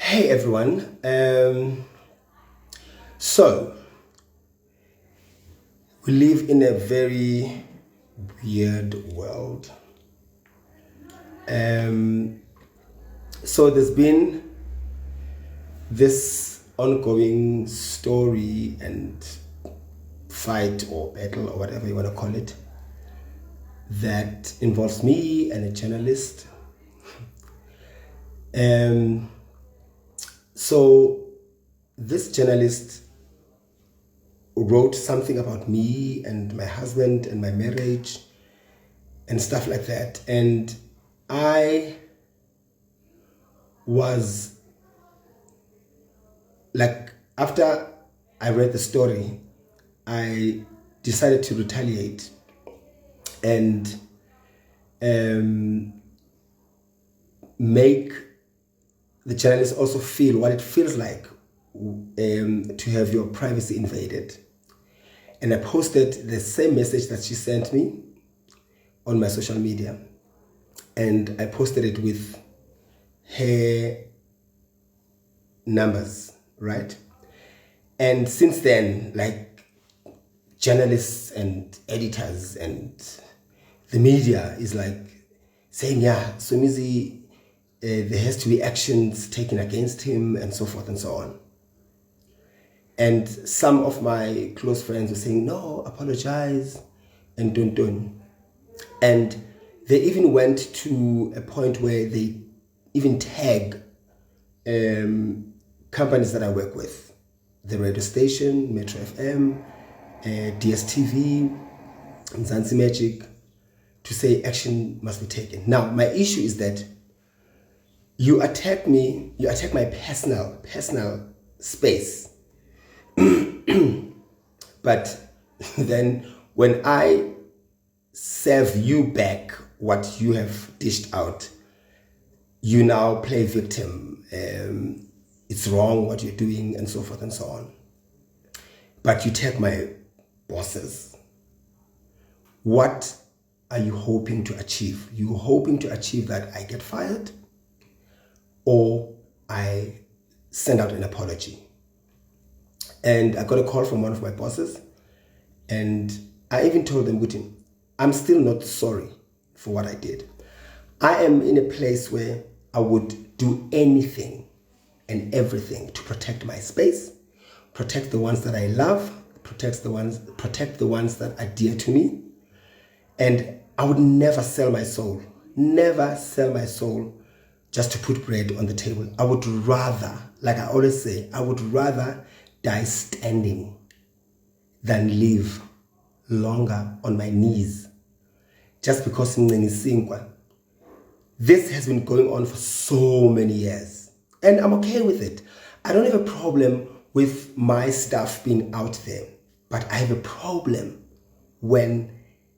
Hey everyone. So we live in a very weird world. So there's been this ongoing story and fight or battle or whatever you want to call it that involves me and a journalist. So this journalist wrote something about me and my husband and my marriage and stuff like that. And I was like, after I read the story, I decided to retaliate and make the journalist also feel what it feels like to have your privacy invaded. And I posted the same message that she sent me on my social media. And I posted it with her numbers, right? And since then, like, journalists and editors and the media is like saying, yeah, Somizi, there has to be actions taken against him and so forth and so on. And some of my close friends were saying, no, apologize and don't. And they even went to a point where they even tag companies that I work with. The radio station, Metro FM, DSTV, Mzansi Magic, to say action must be taken. Now, my issue is that you attack me, you attack my personal space. But then when I serve you back what you have dished out, you now play victim. It's wrong what you're doing and so forth and so on. But you take my bosses. What are you hoping to achieve? You hoping to achieve that I get fired or I send out an apology? And I got a call from one of my bosses, and I even told them, Gutin, I'm still not sorry for what I did. I am in a place where I would do anything and everything to protect my space, protect the ones that I love, protect the ones that are dear to me. And I would never sell my soul just to put bread on the table. I would rather, like I always say, I would rather die standing than live longer on my knees just because this has been going on for so many years, and I'm okay with it. I don't have a problem with my stuff being out there, but I have a problem when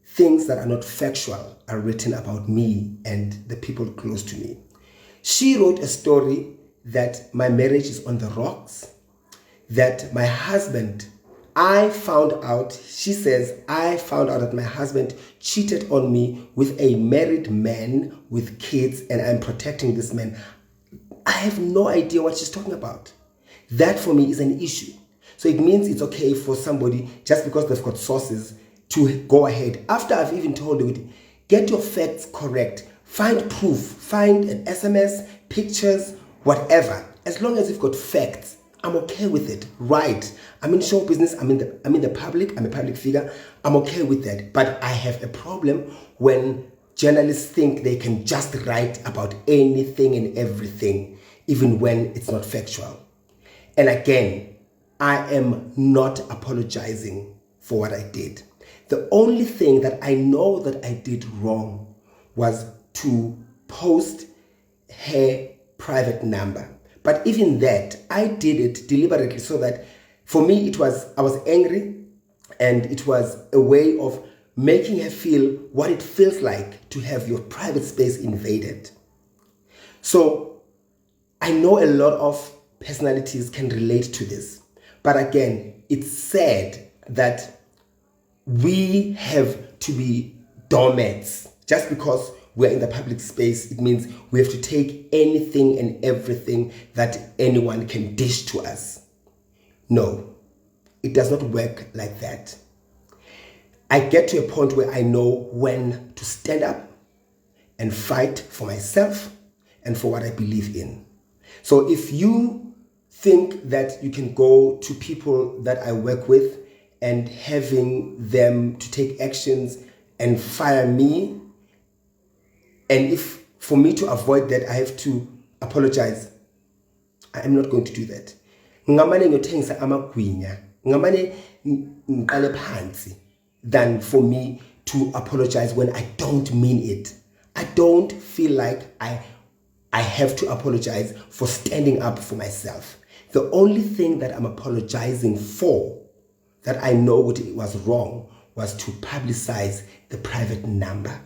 things that are not factual are written about me and the people close to me. She wrote a story that my marriage is on the rocks, that my husband, she says, I found out that my husband cheated on me with a married man with kids, and I'm protecting this man. I have no idea what she's talking about. That for me is an issue. So it means it's okay for somebody, just because they've got sources, to go ahead. After I've even told them, get your facts correct, find proof, find an SMS, pictures, whatever. As long as you've got facts, I'm okay with it, right? I'm in show business, I'm in the public, I'm a public figure, I'm okay with that. But I have a problem when journalists think they can just write about anything and everything, even when it's not factual. And again, I am not apologizing for what I did. The only thing that I know that I did wrong was to post her private number. But even that, I did it deliberately so that for me, I was angry, and it was a way of making her feel what it feels like to have your private space invaded. So I know a lot of personalities can relate to this. But again, it's sad that we have to be doormats just because we're in the public space, it means we have to take anything and everything that anyone can dish to us. No, it does not work like that. I get to a point where I know when to stand up and fight for myself and for what I believe in. So if you think that you can go to people that I work with and having them to take actions and fire me, and if for me to avoid that I have to apologize, I am not going to do that. Ngamane ngothengisa amagwinya, ngamane ngiqale phansi, than for me to apologize when I don't mean it. I don't feel like I have to apologize for standing up for myself. The only thing that I'm apologizing for, that I know what it was wrong, was to publicize the private number.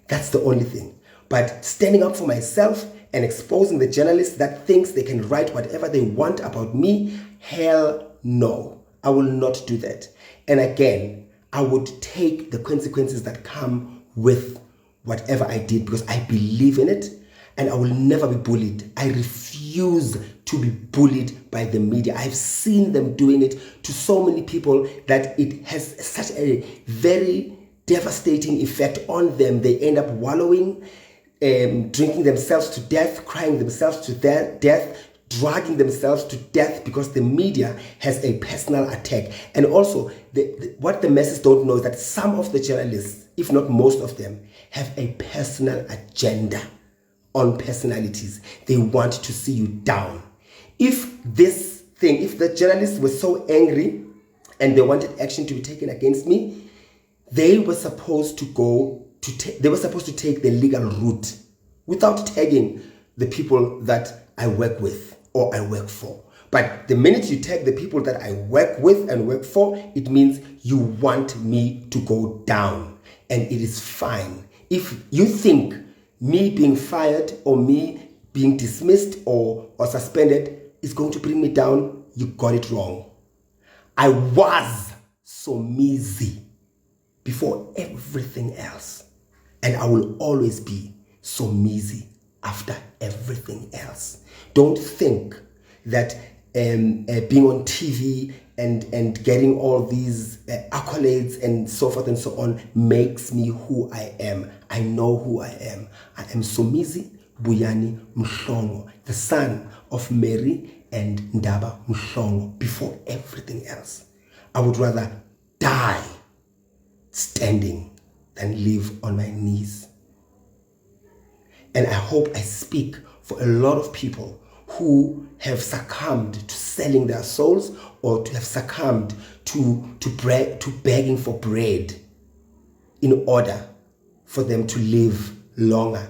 That's the only thing. But standing up for myself and exposing the journalists that thinks they can write whatever they want about me, hell no. I will not do that. And again, I would take the consequences that come with whatever I did because I believe in it and I will never be bullied. I refuse to be bullied by the media. I've seen them doing it to so many people that it has such a very devastating effect on them. They end up wallowing, drinking themselves to death, crying themselves to death, dragging themselves to death because the media has a personal attack. And also, what the masses don't know is that some of the journalists, if not most of them, have a personal agenda on personalities. They want to see you down. If the journalists were so angry and they wanted action to be taken against me, they were supposed to take the legal route without tagging the people that I work with or I work for. But the minute you tag the people that I work with and work for, it means you want me to go down. And it is fine. If you think me being fired or me being dismissed or suspended is going to bring me down, you got it wrong. I was Somizi before everything else. And I will always be Somizi after everything else. Don't think that being on TV and getting all these accolades and so forth and so on makes me who I am. I know who I am. I am Somizi Buyani Mhlongo, the son of Mary and Ndaba Mhlongo before everything else. I would rather die standing than live on my knees. And I hope I speak for a lot of people who have succumbed to selling their souls or to have succumbed to begging for bread in order for them to live longer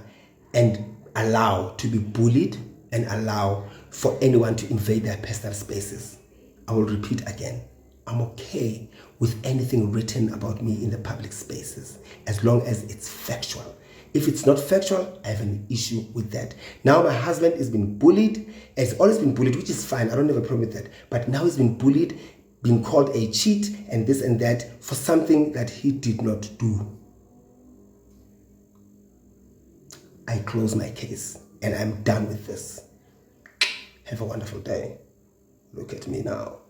and allow to be bullied and allow for anyone to invade their personal spaces. I will repeat again. I'm okay with anything written about me in the public spaces as long as it's factual. If it's not factual, I have an issue with that. Now my husband has been bullied, has always been bullied, which is fine. I don't have a problem with that. But now he's been bullied, being called a cheat and this and that for something that he did not do. I close my case and I'm done with this. Have a wonderful day. Look at me now.